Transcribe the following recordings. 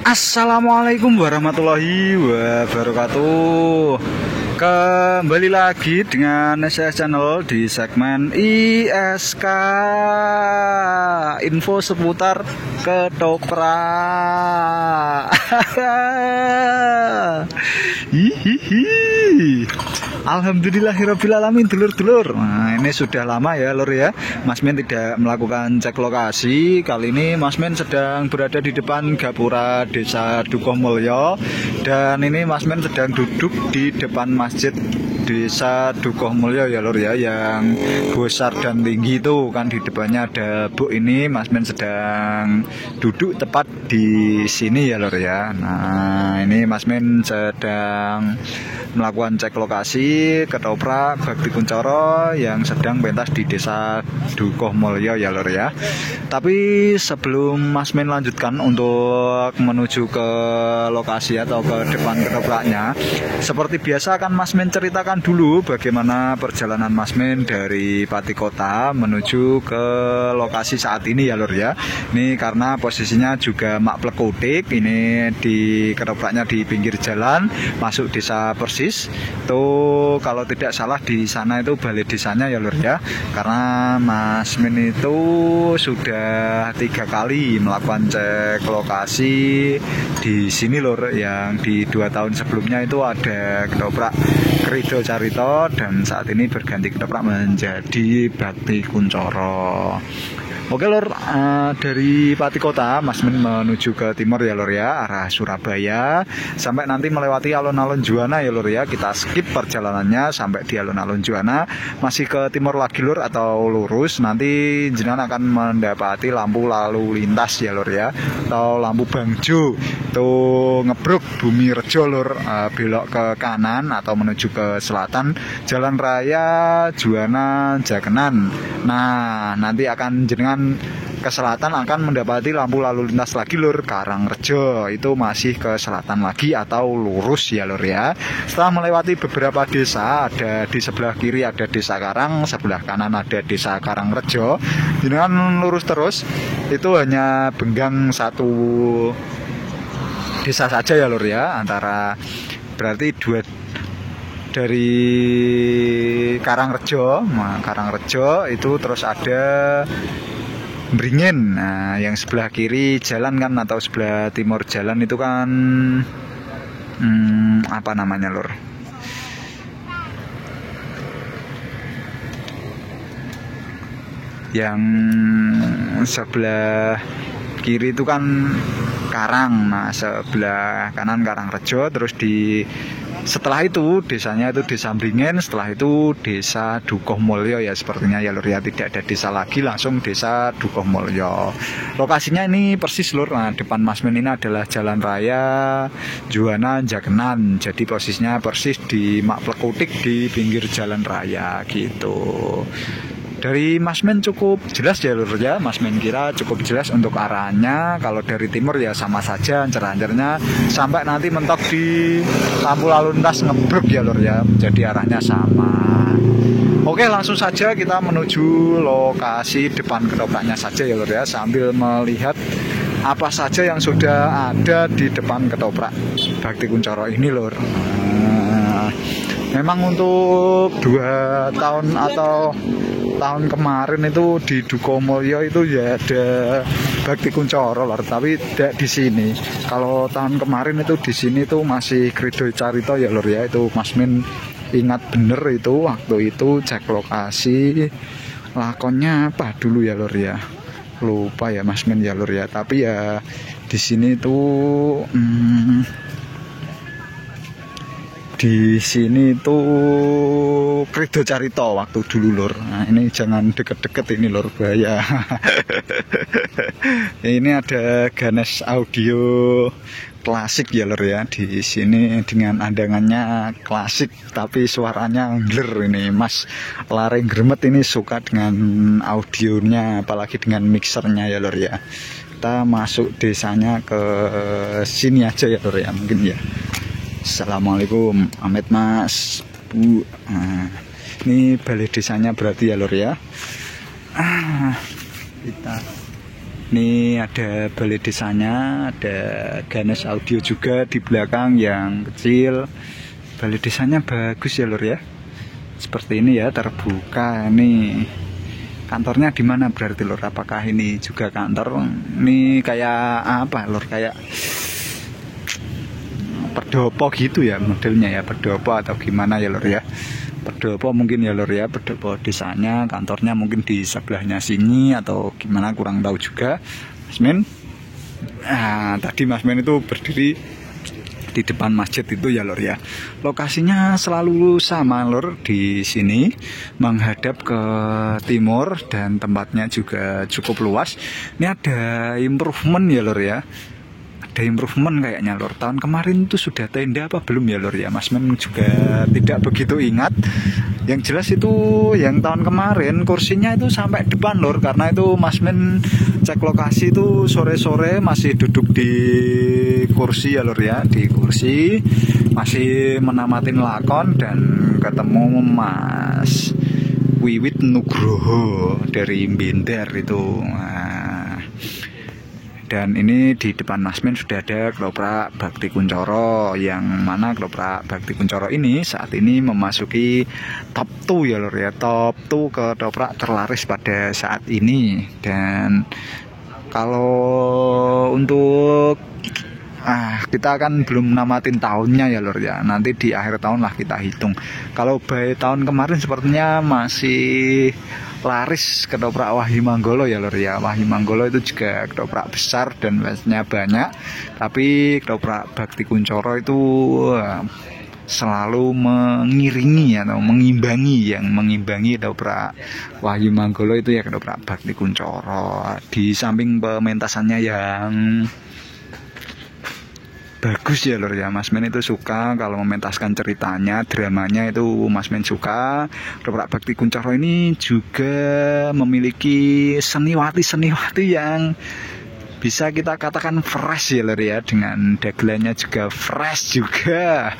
Assalamualaikum warahmatullahi wabarakatuh. Kembali lagi dengan SCS Channel di segmen ISK, info seputar ketoprak. Hihihi. Alhamdulillahirrabbilalamin, dulur-dulur. Nah, ini sudah lama ya lur ya, Mas Men tidak melakukan cek lokasi. Kali ini Mas Men sedang berada di depan gapura Desa Dukuhmulyo. Dan ini Mas Men sedang duduk di depan Masjid Desa Dukuhmulyo ya lur ya, yang besar dan tinggi itu kan. Di depannya ada bu ini, Mas Men sedang duduk tepat di sini ya lur ya. Nah, ini Mas Men sedang melakukan cek lokasi ketoprak Bakti Kuncoro yang sedang pentas di Desa Dukuhmulyo ya lur ya. Tapi sebelum Mas Men lanjutkan untuk menuju ke lokasi atau ke depan ketopraknya, seperti biasa akan Mas Men ceritakan dulu bagaimana perjalanan Mas Men dari Pati Kota menuju ke lokasi saat ini ya lur ya. Ini karena posisinya juga mak plekutik, ini di ketopraknya di pinggir jalan masuk Desa Persis. Tuh kalau tidak salah di sana itu balai desanya ya lur ya. Karena Mas Men itu sudah 3 kali melakukan cek lokasi di sini lur, yang di 2 tahun sebelumnya itu ada ketoprak Krido Carito dan saat ini berganti ketoprak menjadi Bakti Kuncoro. Oke lur, dari Pati Kota Mas Men menuju ke timur ya lur ya, arah Surabaya, sampai nanti melewati alun-alun Juwana ya lur ya. Kita skip perjalanannya sampai di alun-alun Juwana, masih ke timur lagi lur atau lurus, nanti jenengan akan mendapati lampu lalu lintas ya lur ya, atau lampu Bangjo tuh ngebruk Bumi Rejo lur, belok ke kanan atau menuju ke selatan Jalan Raya Juwana Jakenan. Nah, nanti akan jenengan ke selatan akan mendapati lampu lalu lintas lagi lur, Karangrejo, itu masih ke selatan lagi atau lurus ya lur ya. Setelah melewati beberapa desa, ada di sebelah kiri ada Desa Karang, sebelah kanan ada Desa Karangrejo, jenengan lurus terus, itu hanya Benggang satu desa saja ya lur ya, antara berarti dari Karangrejo, Karangrejo itu terus ada Bringin. Nah, yang sebelah kiri jalan kan atau sebelah timur jalan itu kan apa namanya lur? Yang sebelah kiri itu kan Karang, nah sebelah kanan Karangrejo, terus setelah itu desanya itu Desa Bringin, setelah itu Desa Dukuhmulyo ya sepertinya ya lur ya, tidak ada desa lagi, langsung Desa Dukuhmulyo. Lokasinya ini persis lur, nah depan Mas Men ini adalah Jalan Raya Juwana Jakenan, jadi posisinya persis di mak plekutik di pinggir jalan raya gitu. Dari Mas Men cukup jelas ya lur ya, Mas Men kira cukup jelas untuk arahnya. Kalau dari timur ya sama saja ancer-ancernya, sampai nanti mentok di lampu lalu lintas ngebruk ya lur ya, jadi arahnya sama. Oke, langsung saja kita menuju lokasi depan ketopraknya saja ya lur ya, sambil melihat apa saja yang sudah ada di depan ketoprak Bakti Kuncoro ini lur. Memang untuk 2 tahun atau tahun kemarin itu di Dukuhmulyo itu ya ada Bakti Kuncoro lor, tapi tidak di sini. Kalau tahun kemarin itu di sini tuh masih Krido Carito ya lor ya, itu Mas Men ingat bener itu waktu itu cek lokasi lakonnya apa dulu ya lor ya, lupa ya Mas Men ya lor ya. Tapi ya di sini tuh di sini tuh Krido Carito waktu dulu lur. Nah, ini jangan deket-deket ini lur, bahaya. Ini ada Ganesh Audio klasik ya lur ya, di sini dengan andangannya klasik tapi suaranya ngler. Ini Mas Lareng Gremet ini suka dengan audionya, apalagi dengan mixernya ya lur ya. Kita masuk desanya ke sini aja ya lur ya, mungkin ya. Assalamualaikum, Amit Mas Bu. Nah, ini balai desanya berarti ya lur ya. Kita Ini ada balai desanya, ada Ganes Audio juga di belakang yang kecil. Balai desanya bagus ya lur ya. Seperti ini ya, terbuka. Ini kantornya di mana berarti lur? Apakah ini juga kantor? Ini kayak apa lur? Kayak pendopo gitu ya modelnya ya, pendopo atau gimana ya lur ya. Pendopo mungkin ya lur ya, pendopo desanya, kantornya mungkin di sebelahnya sini atau gimana kurang tahu juga Mas Men. Nah, tadi Mas Men itu berdiri di depan masjid itu ya lur ya. Lokasinya selalu sama lur, di sini menghadap ke timur dan tempatnya juga cukup luas. Ini ada improvement ya lur ya. Ada improvement kayaknya lur. Tahun kemarin itu sudah tenda apa belum ya lur ya. Mas Men juga tidak begitu ingat. Yang jelas itu yang tahun kemarin kursinya itu sampai depan lur, karena itu Mas Men cek lokasi itu sore-sore masih duduk di kursi ya lur ya, di kursi masih menamatin lakon dan ketemu Mas Wiwit Nugroho dari Binder itu. Nah, dan ini di depan Mas Men sudah ada Ketoprak Bakti Kuncoro, yang mana Ketoprak Bakti Kuncoro ini saat ini memasuki top 2 ya lur ya, top 2 ketoprak terlaris pada saat ini. Dan kalau untuk kita kan belum namatin tahunnya ya lur ya, nanti di akhir tahun lah kita hitung. Kalau by tahun kemarin sepertinya masih laris ketoprak Wahyu Manggolo ya lur ya. Wahyu Manggolo itu juga ketoprak besar dan biasanya banyak, tapi ketoprak Bakti Kuncoro itu selalu mengiringi atau mengimbangi, yang mengimbangi ketoprak Wahyu Manggolo itu ya ketoprak Bakti Kuncoro. Di samping pementasannya yang bagus ya lur ya, Mas Men itu suka kalau mementaskan ceritanya, dramanya itu Mas Men suka. Ketoprak Bakti Kuncoro ini juga memiliki seniwati-seniwati yang bisa kita katakan fresh ya lur ya, dengan dagelannya juga fresh juga.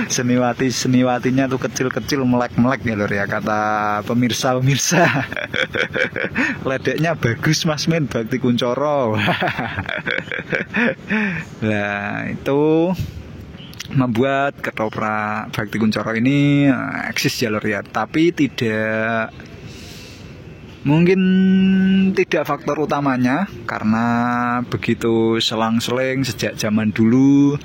Seniwatinya tuh kecil-kecil, melek-melek ya lur ya, kata pemirsa-pemirsa. Ledeknya bagus Mas Men Bakti Kuncoro. Nah, itu membuat ketoprak Bakti Kuncoro ini eksis ya lur ya, tapi mungkin tidak faktor utamanya, karena begitu selang-seling sejak zaman dulu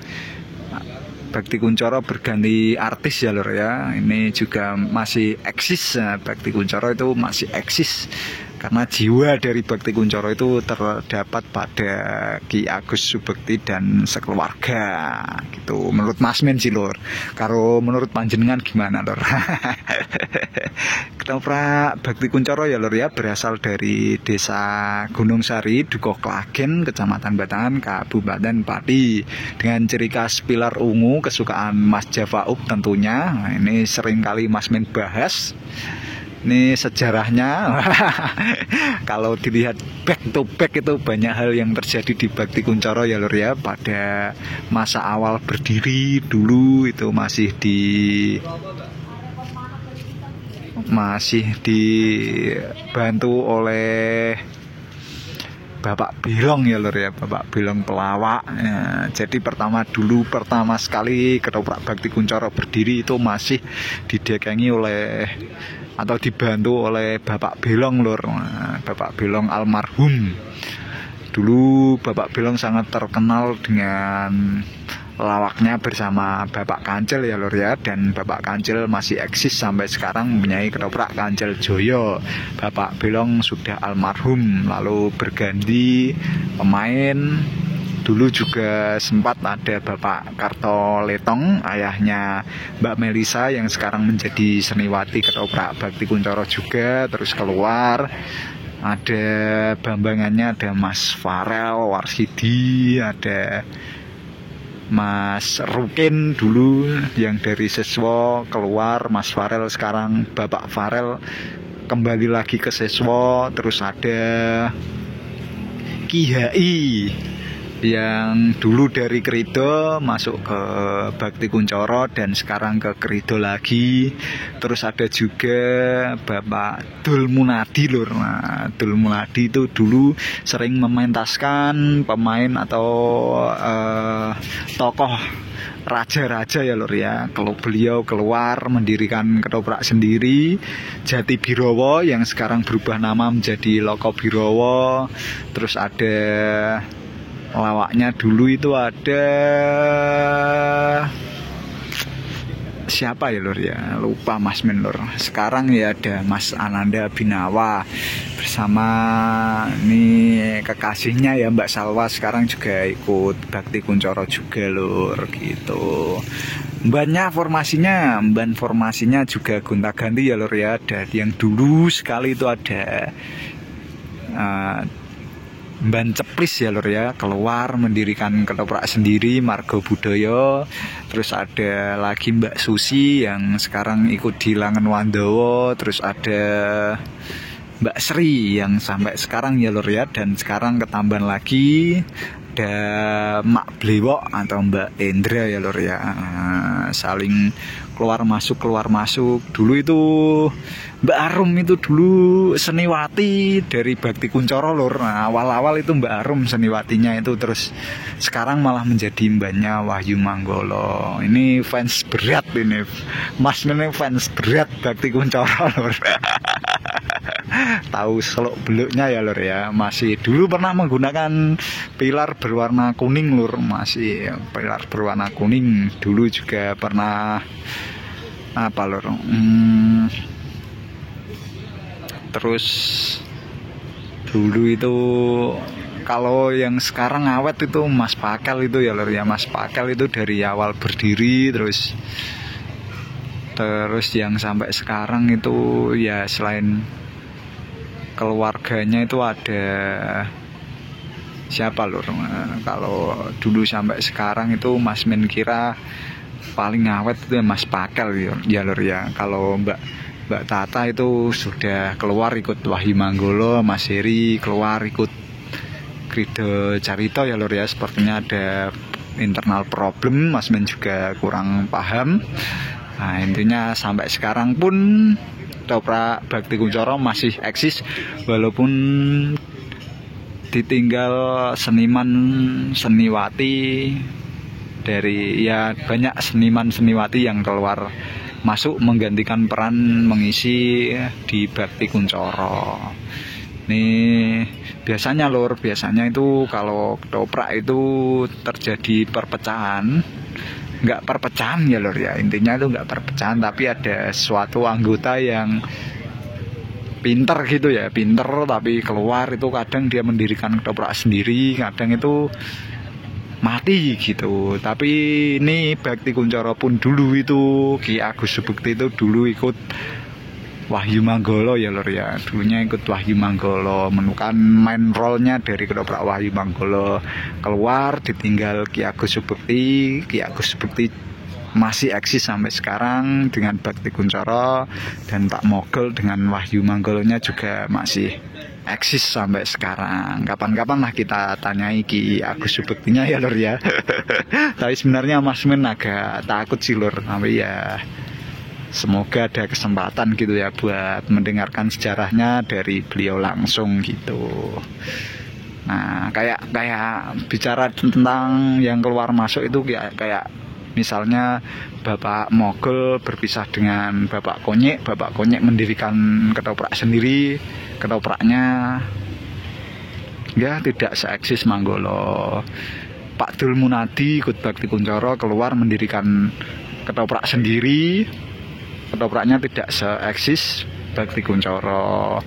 Bakti Kuncoro berganti artis ya lur ya. Ini juga masih eksis, Bakti Kuncoro itu masih eksis karena jiwa dari Bakti Kuncoro itu terdapat pada Ki Agus Subekti dan sekeluarga gitu. Menurut Mas Men sih lur. Kalau menurut panjenengan gimana lur? Ketoprak Bakti Kuncoro ya lur ya, berasal dari desa Gunung Sari, Dukuh Klagen, Kecamatan Batangan, Kabupaten Pati, dengan ciri khas pilar ungu kesukaan Mas Javaub tentunya. Nah, ini sering kali Mas Men bahas. Ini sejarahnya. Kalau dilihat back to back itu banyak hal yang terjadi di Bakti Kuncoro ya lur ya. Pada masa awal berdiri dulu itu masih dibantu oleh Bapak Belong ya lur ya, Bapak Belong pelawak ya. Jadi pertama sekali ketoprak Bakti Kuncoro berdiri itu masih didagangi oleh atau dibantu oleh Bapak Belong lur. Nah, Bapak Belong almarhum. Dulu Bapak Belong sangat terkenal dengan lawaknya bersama Bapak Kancil ya lur ya, dan Bapak Kancil masih eksis sampai sekarang mempunyai ketoprak Kancil Joyo. Bapak Belong sudah almarhum, lalu berganti pemain. Dulu juga sempat ada Bapak Karto Letong, ayahnya Mbak Melisa yang sekarang menjadi seniwati ketoprak Bakti Kuncoro juga, terus keluar. Ada bambangannya, ada Mas Farel Warsidi, ada Mas Rukin dulu yang dari Seswo keluar, Mas Farel sekarang Bapak Farel kembali lagi ke Seswo. Terus ada Ki Hai yang dulu dari Krido masuk ke Bakti Kuncoro dan sekarang ke Krido lagi. Terus ada juga Bapak Dul Munadi lur. Nah, Dul Munadi itu dulu sering mementaskan pemain atau tokoh raja-raja ya lur ya. Kalau beliau keluar mendirikan ketoprak sendiri Jati Birowo yang sekarang berubah nama menjadi Loko Birowo. Terus ada lawaknya dulu itu ada siapa ya lur ya, lupa Mas Men lur. Sekarang ya ada Mas Ananda Binawa bersama ini kekasihnya ya Mbak Salwa, sekarang juga ikut Bakti Kuncoro juga lur gitu. Banyak formasinya juga gonta-ganti ya lur ya. Dari yang dulu sekali itu ada Mban Ceplis ya lur ya, keluar mendirikan ketoprak sendiri Margo Budoyo. Terus ada lagi Mbak Susi yang sekarang ikut di Langen Wandowo. Terus ada Mbak Sri yang sampai sekarang ya lur ya. Dan sekarang ketambahan lagi ada Mak Blewok atau Mbak Endra ya lur ya. Saling keluar masuk. Dulu itu Mbak Arum itu dulu seniwati dari Bakti Kuncoro lur. Nah, awal-awal itu Mbak Arum seniwatinya itu, terus sekarang malah menjadi mbaknya Wahyu Manggolo. Ini fans berat ini. Mas ini fans berat Bakti Kuncoro lur. Tahu seluk beluknya ya lur ya. Masih dulu pernah menggunakan pilar berwarna kuning lur, masih pilar berwarna kuning. Dulu juga pernah apa lur, terus dulu itu kalau yang sekarang awet itu Mas Pakel itu ya lur ya. Mas Pakel itu dari awal berdiri terus yang sampai sekarang itu ya selain keluarganya itu ada siapa lur. Kalau dulu sampai sekarang itu Mas Men kira paling awet itu Mas Pakel ya lur ya. Kalau Mbak Tata itu sudah keluar ikut Wahyu Manggolo, Mas Heri keluar ikut Krido Carito ya lur ya. Sepertinya ada internal problem, Mas Men juga kurang paham. Nah intinya sampai sekarang pun ketoprak Bakti Kuncoro masih eksis walaupun ditinggal seniman seniwati dari ya banyak seniman seniwati yang keluar masuk menggantikan peran mengisi di Bakti Kuncoro. Ini biasanya itu kalau ketoprak itu terjadi perpecahan, nggak perpecahan ya lur ya, intinya itu nggak perpecahan, tapi ada suatu anggota yang pinter gitu ya, tapi keluar itu kadang dia mendirikan ketoprak sendiri, kadang itu mati gitu. Tapi ini Bakti Kuncoro pun dulu itu Ki Agus Subekti itu dulu ikut Wahyu Manggolo ya lur ya. Dulunya ikut Wahyu Manggolo, menemukan main role-nya dari ketoprak Wahyu Manggolo. Keluar ditinggal Ki Agus Subekti. Ki Agus Subekti masih eksis sampai sekarang dengan Bakti Kuncoro, dan Pak Mogol dengan Wahyu Manggolonya juga masih eksis sampai sekarang. Kapan-kapan lah kita tanyai Ki Agus Subektinya ya lur ya. Tapi sebenarnya Mas Men agak takut sih lur, tapi ya semoga ada kesempatan gitu ya buat mendengarkan sejarahnya dari beliau langsung gitu. Nah kayak bicara tentang yang keluar masuk itu kayak misalnya Bapak Mogol berpisah dengan Bapak Konyek mendirikan ketoprak sendiri, ketopraknya ya tidak seeksis Manggolo. Pak Dul Munadi ikut Bakti Kuncoro, keluar mendirikan ketoprak sendiri, ketopraknya tidak seeksis Bakti Kuncoro.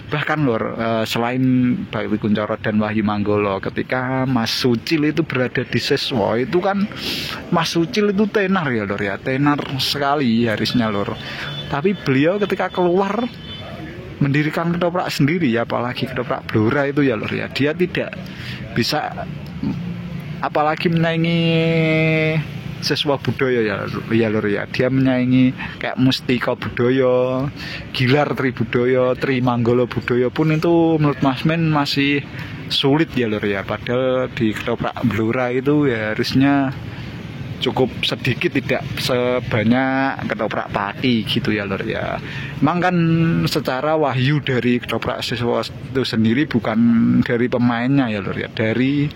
Bahkan lur, selain Bakti Kuncoro dan Wahyu Manggolo, ketika Mas Sucil itu berada di Seswo itu kan Mas Sucil itu tenar ya lur ya, tenar sekali harusnya lur. Tapi beliau ketika keluar mendirikan ketoprak sendiri ya, apalagi ketoprak Blora itu ya lur ya, dia tidak bisa apalagi menyaingi Seswa Budoyo ya lur ya. Dia menyaingi kayak Mustika Budoyo, Gilar Tri Budoyo, Tri Manggolo Budoyo pun itu menurut Mas Men masih sulit ya lur ya, padahal di ketoprak Blora itu ya harusnya cukup sedikit, tidak sebanyak ketoprak Pati gitu ya lur ya. Emang kan secara wahyu dari ketoprak siswa itu sendiri bukan dari pemainnya ya lur ya, dari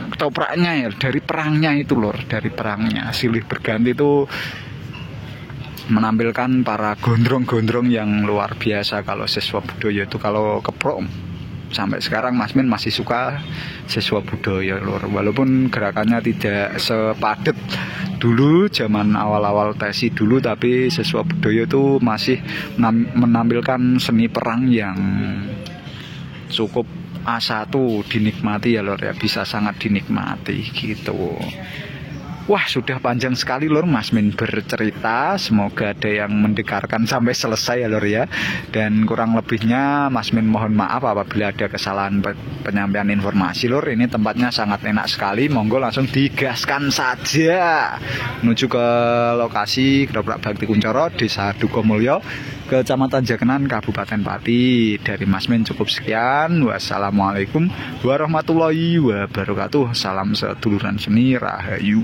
ketopraknya ya, dari perangnya itu lur, dari perangnya silih berganti itu menampilkan para gondrong-gondrong yang luar biasa. Kalau siswa budaya itu kalau keprok sampai sekarang Mas Min masih suka siswa budaya lur, walaupun gerakannya tidak sepadet dulu zaman awal-awal tesi dulu, tapi siswa budaya itu masih menampilkan seni perang yang cukup A1 dinikmati ya lur ya, bisa sangat dinikmati gitu. Wah, sudah panjang sekali lur Mas Min bercerita, semoga ada yang mendengarkan sampai selesai ya lur ya. Dan kurang lebihnya Mas Min mohon maaf apabila ada kesalahan penyampaian informasi lur. Ini tempatnya sangat enak sekali, monggo langsung digaskan saja menuju ke lokasi Ketoprak Bakti Kuncoro, Desa Dukomulyo, Kecamatan Jakenan, Kabupaten Pati. Dari Mas Min cukup sekian. Wassalamualaikum warahmatullahi wabarakatuh. Salam seduluran seni rahayu.